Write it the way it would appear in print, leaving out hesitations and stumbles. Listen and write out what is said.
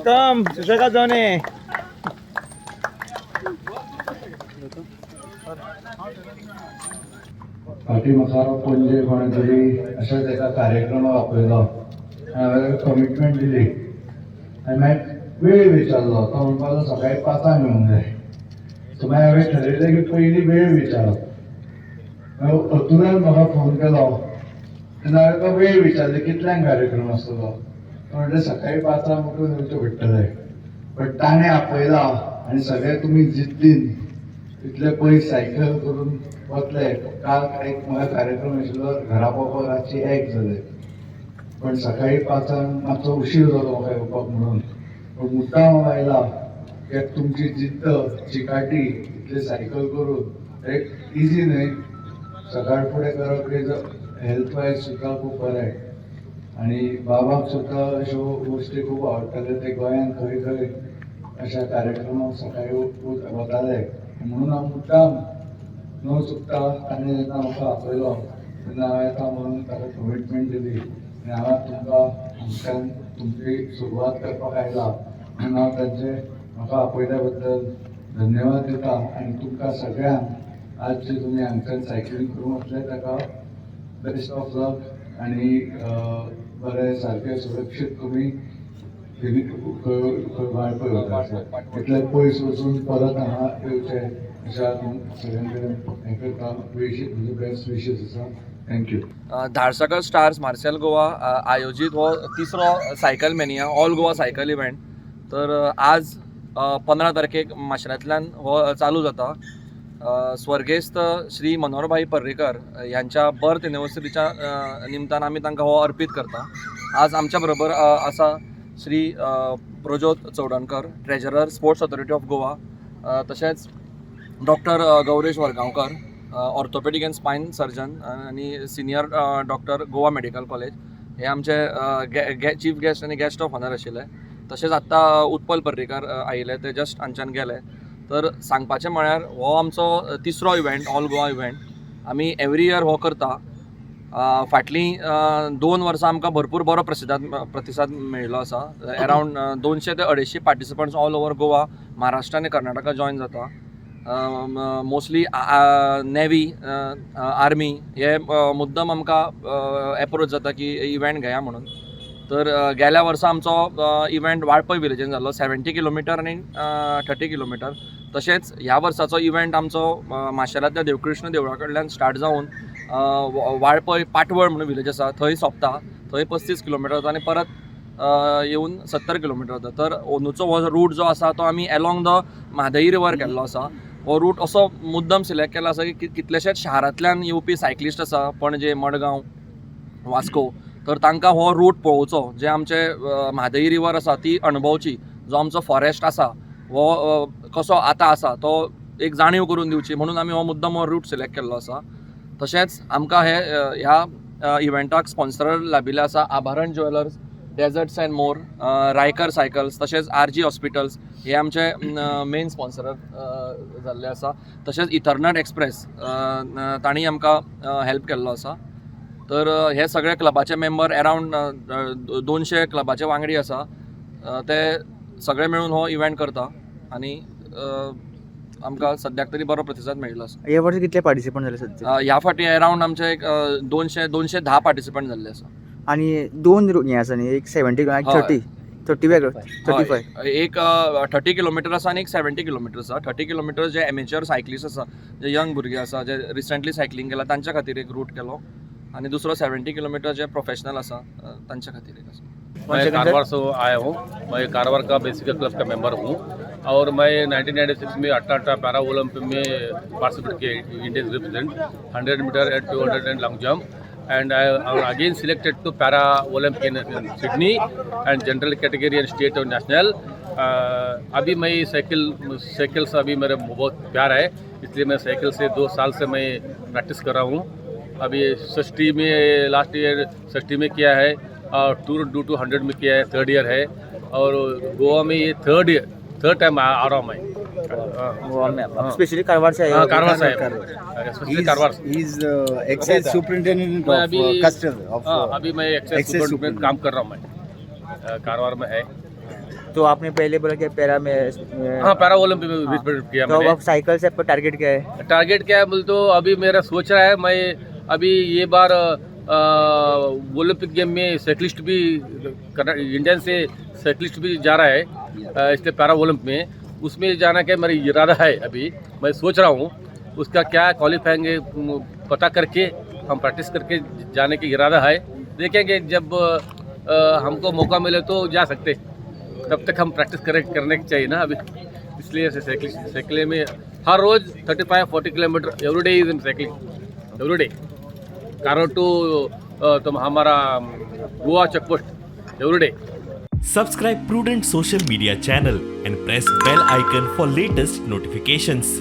गौतम सुशेगाद जाऊन ये. फाटीम्हाका पणजे कोणें तरी अशाच एका कार्यक्रमाक आपयलो हांवें कमिटमेंट दिली आनी मागीर वेळ विचारलो तो म्हणपाक सकाळी 5 येवंक जाय. सो मागीर हांवें ठरयलें की पयलीं वेळ विचारप. मागीर अतुलान म्हाका फोन केलो तेन्ना हांवें तो वेळ विचारलो कितल्यांक कार्यक्रम आसतलो. तो म्हणलें सकाळी 5 उठून येवचें पडटलें. बट ताणें आपयला आनी सगळे तुमी जिद्दीन तितले पयस सायकल करून वतले. काल एक म्हाका कार्यक्रम आशिल्लो घरा पावपाक रातची 1 जालें. पण सकाळी 5 मातसो उशीर जालो म्हाका येवपाक म्हणून. पण मुद्दाम हांव आयला कित्याक तुमची जिद्द चिकाटी इतले सायकल करून एक इजी न्हय. सकाळ फुडें करप हेल्थ वायज सुद्दां खूब बरें. आनी बाबाक सुद्दां अश्यो गोश्टी खूब आवडटाल्यो. ते गोंयांत खंय खंय अशा कार्यक्रमाक सकाळी वताले म्हणून हांव मुद्दाम न चुकता ताणें जेन्ना म्हाका आपयलो तेन्ना हांवें येता म्हणून ताका कमिटमेंट दिली आनी हांव तुमकां हांगच्यान तुमची सुरवात करपाक आयला म्हणून हांव तांचे म्हाका आपयल्या बद्दल धन्यवाद दिता. आनी तुमकां सगळ्यांक आज जे तुमी हांगच्यान सायकलींग करूंक वतले ताका बेस्ट ऑफ लक आनी बरें सारकें सुरक्षीत तुमी भायर पळय इतले पयस वचून परत हांगा येवचें अशें सगळ्यां कडेन हें करता. म्हणजे बेस्ट विशीस आसा. थँक्यू. धारसकर स्टार्स मार्सेल गोवा आयोजीत हो 3रो cycle mania all Goa cycle event. तर आज 15 तारखेक माशेलांतल्यान हो चालू जाता. स्वर्गेस्त श्री मनोहरभाई पर्रेकर यांच्या बर्थ एनिवर्सरीच्या निमतान आमी तांकां हो अर्पीत करता. आज आमच्या बरोबर आसा Shri Prajyot Chaudankar, treasurer sports authority of Goa. तशेंच doctor Gauresh Vargaonkar, orthopaedic and spine surgeon आनी senior doctor Goa medical college. हे आमचे चीफ गेस्ट आनी गेस्ट ऑफ ऑनर आशिल्ले. तशेंच आत्तां उत्पल पर्रेकर आयिल्ले, ते जस्ट हांगच्यान गेले. तर सांगपाचें म्हळ्यार हो आमचो 3रो इव्हेंट ऑल गोवा इव्हेंट. आमी एवरी इयर हो करता. फाटलीं 2 वर्सां आमकां भरपूर बरो प्रतिसाद मेळिल्लो आसा. अरावंड 200 ते 250 participants all over Goa, Maharashtra आनी कर्नाटका जॉयन जाता. मोस्टली नेवी, आर्मी हे मुद्दम आमकां एप्रोच जाता की इव्हेंट घेया म्हणून. तर गेल्या वर्सा आमचो इव्हेंट वाळपय विलेजीन जाल्लो 70 किलोमिटर आनी 30 किलोमिटर. तशेंच ह्या वर्साचो इव्हेंट आमचो माशेलांतल्या देवकृष्ण देवळा कडल्यान स्टार्ट जावन वाळपय पाटवळ म्हणून विलेज आसा थंय सोंपता. थंय 35 किलोमिटर जाता आनी परत येवन 70 किलोमिटर जाता. तर अंदूचो हो रूट जो आसा तो आमी एलोंग द म्हादई रिवर केल्लो आसा. हो रूट असो मुद्दम सिलेक्ट केला आसा की कितलेशेच शारांतल्यान येवपी सायक्लिस्ट आसा, पणजे, मडगांव, वास्को, तर तांकां हो रूट पळोवचो. जे आमचे म्हादई रिवर आसा ती अणभवची. जो आमचो फॉरेस्ट आसा हो कसो आतां आसा तो एक जाणीव करून दिवची म्हणून आमी हो मुद्दम हो रूट सिलेक्ट केल्लो आसा. तशेंच आमकां ह्या इव्हेंटाक स्पॉन्सर लाभिल्ले आसा Abharan jewellers, desserts and more, Raikar cycles, तशेंच RG हॉस्पिटल्स हे आमचे मेन स्पॉन्सर जाल्ले आसा. तशेंच इथरनेट एक्सप्रेस तांणी आमकां हेल्प केल्लो आसा. तर हे सगळे क्लबाचे मेंबर अरावंड 200 क्लबाचे वांगडी आसा. ते सगळे मेळून हो इव्हेंट करता आनी आमकां सद्याक तरी बरो प्रतिसाद मेळिल्लो आसा. ह्या वर्षी कितले पार्टिसिपंट जाले सध्या? ह्या फाटी अरावंड आमचे 210 पार्टिसिपंट जाल्ले आसा. आणि 2 हे आसा न्ही, एक 70 आणि 30 वेगळो 35. एक 30 किलोमिटर आसा आनी एक 70 किलोमिटर आसा. 30 किलोमिटर जे एमेच्युअर सायक्लिस्ट आसा, जे यंग भुरगे आसा, जे रिसंटली सायकलिंग केला तांच्या खातीर एक रूट केलो आनी दुसरो 70 किलोमिटर जे प्रोफेशनल आसा तांच्या खातीर एक आसा. मैं कारवार से आया हूँ. मैं कारवार का बेसिक क्लब का मेंबर हूँ और मैं 1996 में अट्लांटा पैरा ओलंपिक में पार्टिसिपेट किया. India represent 100 metre at 200 and long jump. And I again selected to para Olympic in Sydney and general category and state और national. अभी मैं साइकिल से अभी मेरा बहुत प्यार है, इसलिए मैं साइकिल से 2 साल से मैं प्रैक्टिस कर रहा हूँ. अभी 60 में लास्ट ईयर 60 में किया है और टूर डू टू 100 में किया है, 3rd ईयर है. और गोवा में ये 3rd टाइम आ रहा हूँ मैं. स्पेशली कारवार से आए. कारवार से स्पेशली कारवार से. He is excise superintendent of Custom. अभी मैं एक्साइज सुपरडेंट काम कर रहा हूँ. मैं कारवार में है. तो आपने पहले बोला कि पैरा में हाँ पैरा ओलंपिक में भी participate किया तो मैंने। अब साइकिल से आपका टारगेट क्या है? टारगेट क्या है बोल तो अभी मेरा सोच रहा है मैं अभी ये बार ओलंपिक गेम में साइकिलिस्ट भी इंडियन से साइकिलिस्ट भी जा रहा है इसलिए पैरा ओलंपिक में उसमें जाना का मेरा इरादा है। अभी मैं सोच रहा हूँ उसका क्या क्वालिफाइंग पता करके हम प्रैक्टिस करके जाने की इरादा है। देखेंगे जब हमको मौका मिले तो जा सकते, तब तक हम प्रैक्टिस करने की चाहिए ना अभी। इसलिए ऐसे साइकिल में हर रोज 35-40 kilometre every day is in cycling every day कारो टू तुम हमारा Goa check post every day. Subscribe Prudent social media channel and press bell icon for latest notifications.